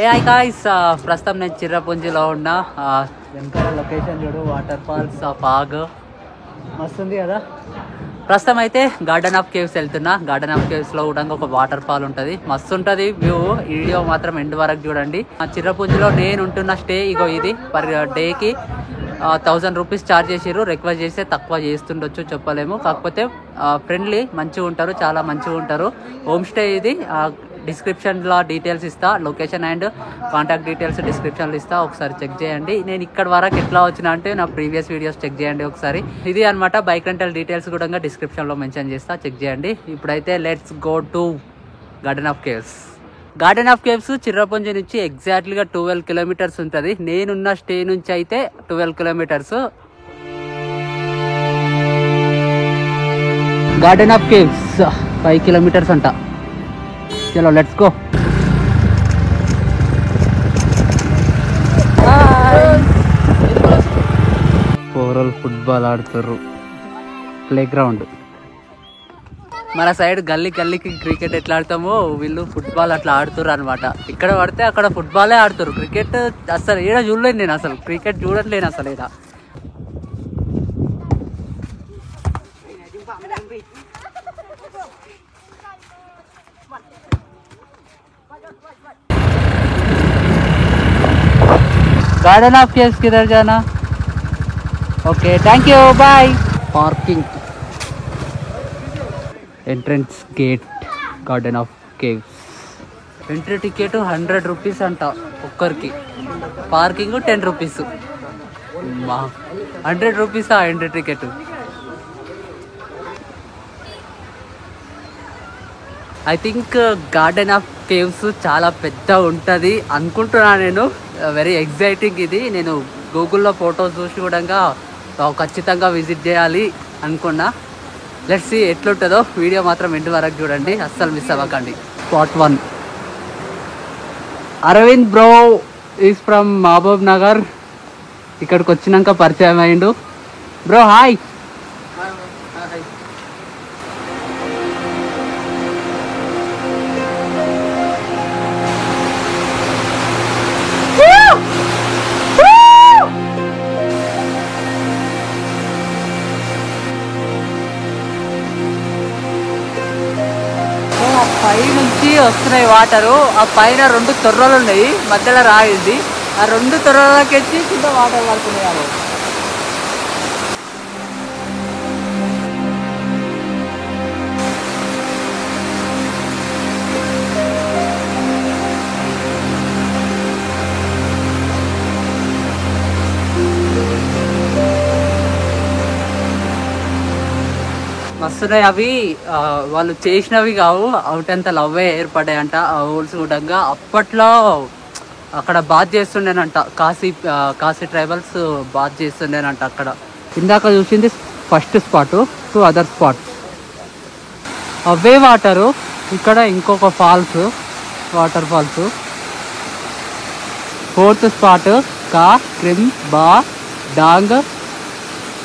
ఏ hi guys, ప్రస్తుతం నేను చిర్రపుంజిలో ఉన్నా. వెనకాల లొకేషన్ చూడు, వాటర్ ఫాల్స్ ఆఫ్ ఆగ్ మస్తుంది కదా. ప్రస్తుతం అయితే గార్డెన్ ఆఫ్ కేవ్స్ వెళ్తున్నా. గార్డెన్ ఆఫ్ కేవ్స్లో కూడా ఒక వాటర్ ఫాల్ ఉంటుంది, మస్తు ఉంటుంది వ్యూ. ఈ వీడియో మాత్రం ఎండ్ వరకు చూడండి. చిర్రపుంజిలో నేను ఉంటున్న స్టే ఇగో ఇది. పర్ డేకి 1000 రూపీస్ ఛార్జ్ చేసిర్రు. రిక్వెస్ట్ చేస్తే తక్కువ చేస్తుండొచ్చు, చెప్పలేము. కాకపోతే ఫ్రెండ్లీ, మంచిగా ఉంటారు, చాలా మంచిగా ఉంటారు. హోమ్ స్టే ఇది. డిస్క్రిప్షన్లో డీటెయిల్స్ ఇస్తా, లొకేషన్ అండ్ కాంటాక్ట్ డీటెయిల్స్ డిస్క్రిప్షన్లో ఇస్తా, ఒకసారి చెక్ చేయండి. నేను ఇక్కడ వరకు ఎట్లా వచ్చినా అంటే నా ప్రీవియస్ వీడియోస్ చెక్ చేయండి ఒకసారి. ఇది అనమాట. బైక్ రెంటల్ డీటెయిల్స్ కూడా డిస్క్రిప్షన్లో మెన్షన్ చేస్తా, చెక్ చేయండి. ఇప్పుడైతే let's go to Garden of Caves. Garden of Caves Cherrapunji నుంచి ఎగ్జాక్ట్లీగా 12 కిలోమీటర్స్ ఉంటుంది. నేనున్న స్టే నుంచి అయితే 12 kilometres. Garden of caves 5 kilometres అంట. చలో లెట్స్ గో. పోరల్ ఫుట్బాల్ ఆడుతారు, ప్లే గ్రౌండ్. మన సైడ్ గల్లీకి క్రికెట్ ఎట్లా ఆడతామో వీళ్ళు ఫుట్బాల్ అట్లా ఆడుతారు అనమాట. ఇక్కడ పడితే అక్కడ ఫుట్బాలే ఆడుతారు, క్రికెట్ అసలు ఈడ చూడలేను నేను. అసలు క్రికెట్ చూడట్లేను అసలు ఈడ. गार्डन ऑफ केव्स किधर जाना? Okay, thank you, bye. Parking, entrance gate, Garden of Caves. Entry ticket 100 rupees అంట ఒక్కరికి, పార్కింగ్ 10 రూపీస్. 100 రూపీసా entry ticket? I think Garden of Caves చాలా పెద్ద ఉంటుంది అనుకుంటున్నా నేను. వెరీ ఎగ్జైటింగ్ ఇది. నేను గూగుల్లో ఫొటోస్ చూసి కూడా ఖచ్చితంగా విజిట్ చేయాలి అనుకున్నా. లెట్స్ సీ ఎట్లుంటుందో. వీడియో మాత్రం ఎండ్ వరకు చూడండి, అస్సలు మిస్ అవ్వకండి. Spot 1. Aravind bro is from Mahbubnagar. ఇక్కడికి వచ్చినాక పరిచయం అయిండు. Bro hi. పై నుంచి వస్తున్నాయి వాటరు. ఆ పైన 2 తొర్రలు ఉన్నాయి, మధ్యలో రాయింది. ఆ 2 తొర్రలకి వచ్చి కింద వాటర్ పడుతున్నాయి. వస్తున్నాయి అవి. వాళ్ళు చేసినవి కావు, అవుటంత లవ్వే ఏర్పడ్డాయంట ఆ హోల్స్ కూడా. అప్పట్లో అక్కడ బాత్ చేస్తుండేనంట, కాశీ ట్రైబల్స్ బాత్ చేస్తుండేనంట అక్కడ. ఇందాక చూసింది ఫస్ట్ స్పాట్, 2 అదర్ స్పాట్స్ అవే వాటరు. ఇక్కడ ఇంకొక falls, water falls. 4th spot కా క్రిమ్ బా డాంగ్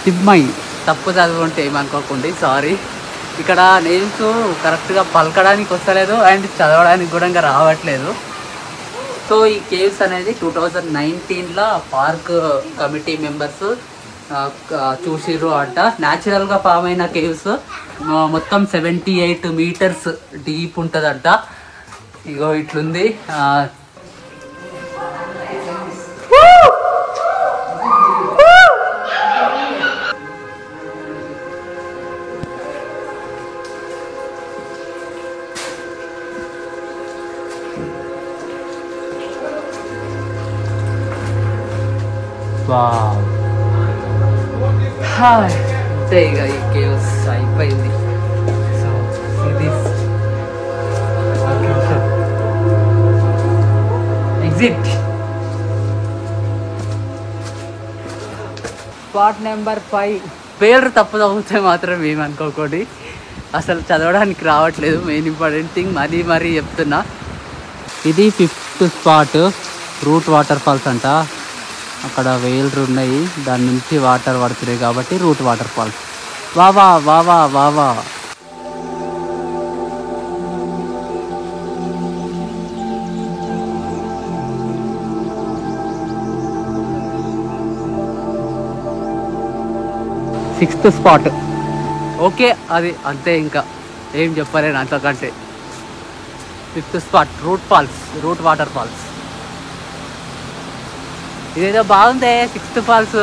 తిమ్మై. తప్పు చదువుంటే ఏమనుకోకండి, సారీ. ఇక్కడ నేమ్స్ కరెక్ట్గా పలకడానికి వస్తలేదు అండ్ చదవడానికి కూడా రావట్లేదు. సో ఈ కేవ్స్ అనేది 2019లో పార్క్ కమిటీ మెంబర్స్ చూసిర్రు అంట. న్యాచురల్గా ఫామ్ అయిన కేవ్స్. మొత్తం 78 మీటర్స్ డీప్ ఉంటుందంట. ఇగో ఇట్లుంది. అంతే ఇక ఈ కేవ్స్ అయిపోయింది. సో ఇది ఎగ్జిట్. Spot number 5. పేరు తప్పు చదివితే మాత్రం ఏమనుకోకండి, అసలు చదవడానికి రావట్లేదు. మెయిన్ ఇంపార్టెంట్ థింగ్ మరీ చెప్తున్నా. ఇది 5th spot, route water falls అంట. అక్కడ వేల్స్ ఉన్నాయి, దాని నుంచి వాటర్ పడుతున్నాయి కాబట్టి రూట్ వాటర్ ఫాల్స్. వావా 6th స్పాట్. ఓకే, అది అంతే, ఇంకా ఏం చెప్పలేను అంతకంటే. 5th spot route water falls. ఇదేదో బాగుంది. 6th ఫాల్స్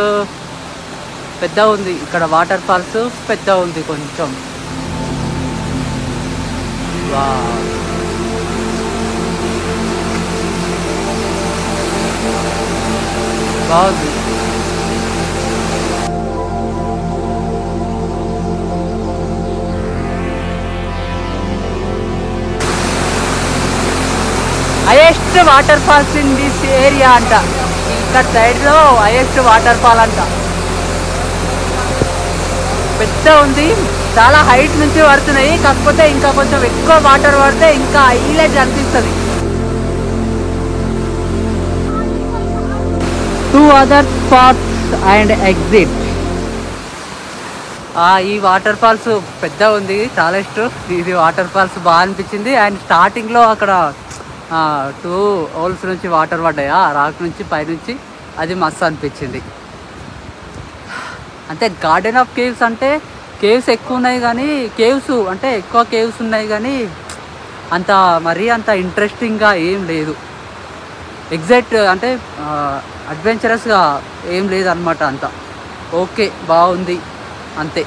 పెద్ద ఉంది, ఇక్కడ వాటర్ ఫాల్స్ పెద్ద ఉంది కొంచెం. బాగుంది. Highest water falls in this area అంట. ఇక్కడ సైడ్లో హైయెస్ట్ వాటర్ ఫాల్ అంట. పెద్ద ఉంది, చాలా హైట్ నుంచి పడుతున్నాయి. కాకపోతే ఇంకా కొంచెం ఎక్కువ వాటర్ పడితే ఇంకా హైలైట్ అనిపిస్తుంది. 2 other spots and exit. ఈ వాటర్ ఫాల్స్ పెద్ద ఉంది, చాలా ఇష్టం. ఇది వాటర్ ఫాల్స్ బాగా అనిపించింది. అండ్ స్టార్టింగ్లో అక్కడ 2 హోల్స్ నుంచి వాటర్ పడ్డాయి, ఆ రాక్ నుంచి పైనుంచి. అది మస్తు అనిపించింది. అంటే గార్డెన్ ఆఫ్ కేవ్స్ అంటే కేవ్స్ ఎక్కువ ఉన్నాయి కానీ ఎక్కువ కేవ్స్ ఉన్నాయి కానీ అంత మరీ అంత ఇంట్రెస్టింగ్గా ఏం లేదు. ఎగ్జాక్ట్ అంటే అడ్వెంచరస్గా ఏం లేదు అనమాట. అంతా ఓకే, బాగుంది అంతే.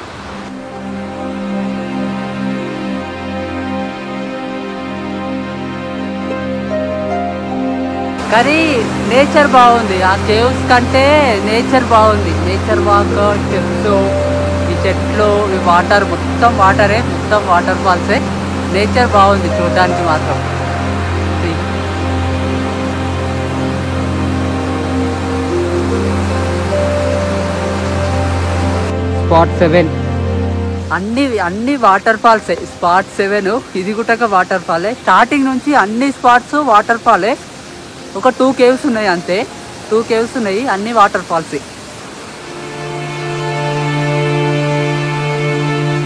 కానీ నేచర్ బాగుంది. ఆ కేవ్స్ కంటే నేచర్ బాగుంది. నేచర్ వాక్, చెట్లు, ఈ వాటర్ మొత్తం వాటరే, మొత్తం వాటర్ ఫాల్సే. నేచర్ బాగుంది చూడడానికి మాత్రం. స్పాట్ 7 అన్ని వాటర్ ఫాల్సే. స్పాట్ 7 ఇది కూడా వాటర్ ఫాలే. స్టార్టింగ్ నుంచి అన్ని స్పాట్స్ వాటర్ ఫాలే. ఒక 2 కేవ్స్ ఉన్నాయి అంతే. 2 కేవ్స్ ఉన్నాయి, అన్ని వాటర్ ఫాల్సే.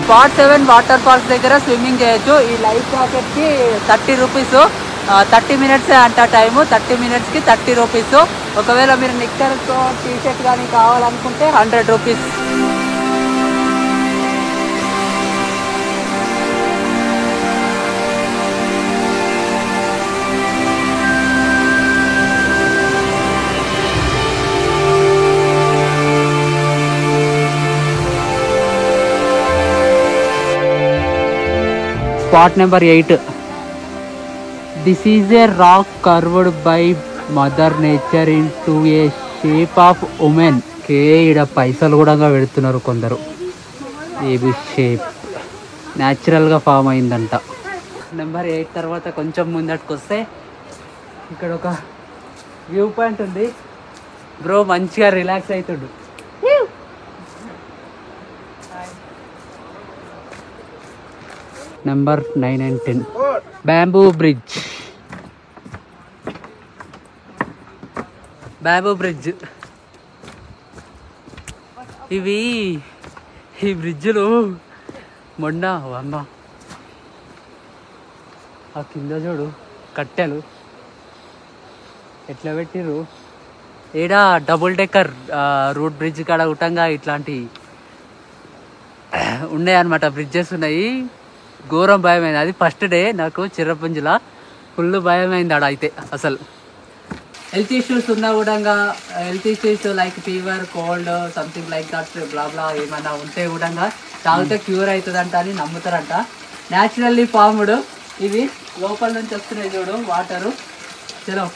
స్పాట్ 7 వాటర్ ఫాల్స్ దగ్గర స్విమ్మింగ్ చేయొచ్చు. ఈ లైఫ్ జాకెట్కి 30 రూపీస్. 30 మినిట్సే అంట టైము. 30 మినిట్స్కి 30 రూపీస్. ఒకవేళ మీరు నిక్కర్తో టీషర్ట్ కానీ కావాలనుకుంటే 100 rupees. Spot number 8. This is a rock carved by Mother Nature into a shape of woman. ఇక్కడ పైసలు కూడా పెడుతున్నారు కొందరు. ఏబి షేప్ న్యాచురల్గా ఫామ్ అయిందంట. నెంబర్ 8 తర్వాత కొంచెం ముందటికి వస్తే ఇక్కడ ఒక వ్యూ పాయింట్ ఉంది. బ్రో మంచిగా రిలాక్స్ అవుతుండు. Number 9 and 10 bamboo bridge. ఈ బ్రిడ్జ్లు మొన్న అమ్మ ఆ కింద చూడు కట్టెలు ఎట్లా పెట్టిర్రు. ఈడ డబుల్ డెక్కర్ రూట్ బ్రిడ్జ్ కాడ ఉటంగా ఇట్లాంటి ఉన్నాయి అన్నమాట. బ్రిడ్జెస్ ఉన్నాయి. ఘోరం భయమైంది. అది ఫస్ట్ డే నాకు చిర్రపుంజిలా ఫుల్ భయమైంది ఆడ అయితే. అసలు హెల్త్ ఇష్యూస్ ఉన్నా కూడా, health issues like fever, cold, something like that blah ఏమైనా ఉంటే కూడా తాగితే క్యూర్ అవుతుందంట అని నమ్ముతారంట. న్యాచురల్లీ ఫార్మ్డ్ ఇవి. లోపల నుంచి వస్తున్నాయి చూడు వాటరు. చలో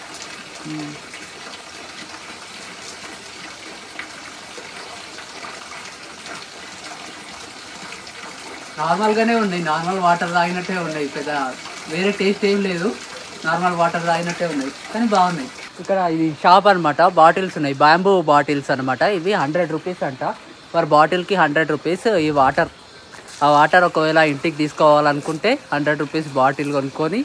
నార్మల్గానే ఉన్నాయి. నార్మల్ వాటర్ తాగినట్టే ఉన్నాయి. పెద్ద వేరే టేస్ట్ ఏం లేదు. నార్మల్ వాటర్ తాగినట్టే ఉన్నాయి కానీ బాగున్నాయి. ఇక్కడ ఇది షాప్ అనమాట. బాటిల్స్ ఉన్నాయి, బ్యాంబూ బాటిల్స్ అనమాట. ఇవి 100 రూపీస్ అంట. పర్ బాటిల్కి 100 రూపీస్. ఈ ఆ వాటర్ ఒకవేళ ఇంటికి తీసుకోవాలనుకుంటే 100 రూపీస్ బాటిల్ కొనుక్కొని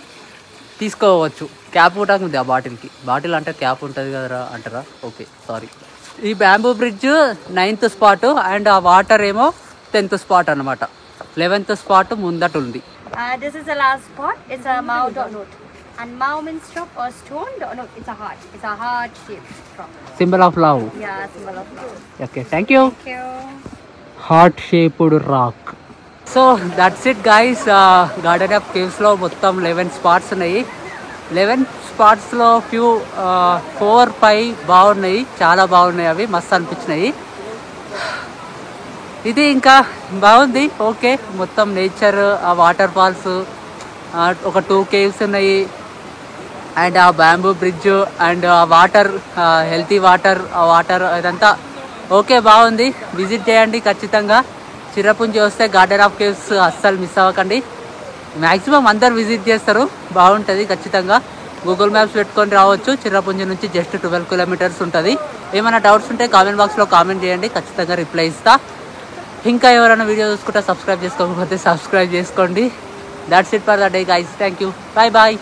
తీసుకోవచ్చు. క్యాప్ కూడా ఉంది ఆ బాటిల్కి. బాటిల్ అంటే క్యాప్ ఉంటుంది కదరా అంటారా? Okay, sorry. ఈ bamboo bridge 9th spot and ఆ వాటర్ ఏమో 10th స్పాట్ అనమాట. 11th స్పాట్ ముందట ఉంది. This is the last spot. It's a Mao dot note. And Mao means rock or stone. No, it's a heart. It's a heart shaped rock. Symbol of love. Yeah, symbol of love. Okay, thank you. Thank you. Heart shaped rock. So that's it guys. Garden of కేవ్స్లో మొత్తం 11 spots ఉన్నాయి. 11 స్పాట్స్లో few 4-5 బాగున్నాయి, చాలా బాగున్నాయి, అవి మస్తు అనిపించినాయి. ఇది ఇంకా బాగుంది. ఓకే, మొత్తం నేచర్, ఆ వాటర్ ఫాల్స్, ఒక 2 కేవ్స్ ఉన్నాయి, అండ్ ఆ బ్యాంబూ బ్రిడ్జ్, అండ్ ఆ వాటర్, హెల్తీ వాటర్, ఆ వాటర్ ఇదంతా ఓకే, బాగుంది. విజిట్ చేయండి ఖచ్చితంగా. చిరపుంజి వస్తే గార్డెన్ ఆఫ్ కేవ్స్ అస్సలు మిస్ అవ్వకండి. మ్యాక్సిమం అందరు విజిట్ చేస్తారు, బాగుంటుంది ఖచ్చితంగా. గూగుల్ మ్యాప్స్ పెట్టుకొని రావచ్చు. చిరపుంజి నుంచి జస్ట్ 12 కిలోమీటర్స్ ఉంటుంది. ఏమైనా డౌట్స్ ఉంటే కామెంట్ బాక్స్లో కామెంట్ చేయండి, ఖచ్చితంగా రిప్లై ఇస్తా. ఇంకా ఎవరైనా వీడియో చూసుకుంటే సబ్స్క్రైబ్ చేసుకోకపోతే సబ్స్క్రైబ్ చేసుకోండి. That's it for the day guys. Thank you. Bye bye.